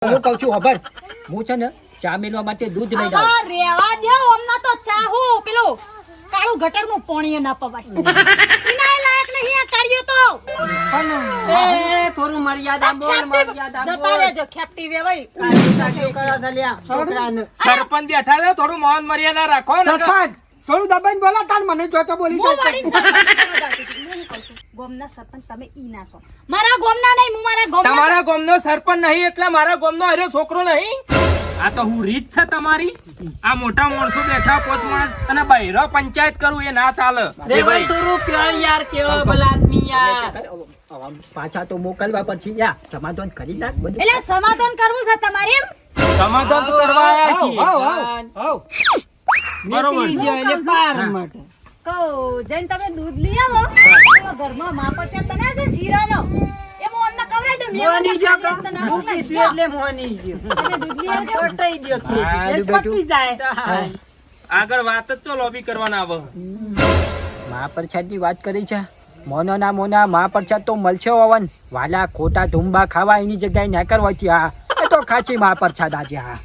હું કહું છું ખબર હું છે ને ચા મેળવા માટે દૂધ લઈ જાઉં. રેવા દે હમણાં તો ચા હું પેલું કાળું ગટરનું પાણી ના પવાય ઇનાય લાયક નહીં આ કાઢ્યો તો એ થોડું મર્યાદા બોલ મર્યાદા જતા બોલ રહેજો ખેપટી વેવાઈ કાઢી કાઢી કરો છે લ્યા છોકરાને સરપંચ બેઠા છે થોડું મૌન મર્યાદા રાખો ને સરપંચ થોડું દબાઈને બોલો તાર મને જોતો બોલી હું જાય વળીને ગોમના સરપંચ તમે ઈ ના છો મારા ગોમના નહીં હું મારા ગોમના તમારા ગામનો સરપંચ નહીં એટલે મારા ગામનો હર્યો છોકરો નહીં આ તો હું રીત છે તમારી આ મોટા માણસો બેઠા પોચ માણસ અને બહેરો પંચાયત કરું એ ના ચાલે રે ભાઈ થોડું પ્યાર યાર કેવો ભલા આદમી યાર પાછા તો મોકલવા પછી યા સમાધાન કરી નાખ બધું. એટલે સમાધાન કરવું છે તમારે એમ સમાધાન તો કરવા આવ્યા છીએ નીકળી ગયો એટલે પાર માટે કહો જઈને તમે દૂધ લઈ આવો પેલો ઘરમાં માં પર છે તને છે શીરાનો એ હું અમને કવરાઈ દઉં મોની જો કા તને ભૂખી થયો એટલે મોની ગયો દૂધ લઈ આવજો ફટાઈ ગયો કે હારું એ પતી જાય આગળ વાત જ ચો લોબી કરવાના આવે મહાપ્રસાદની વાત કરી છે મોનો ના મોના મહાપ્રસાદ તો મળશે પવન વાલા ખોટા ધુંબા ખાવા એની જગ્યાએ ના કરવાથી આ એ તો ખાચી મહાપ્રસાદ આજે હા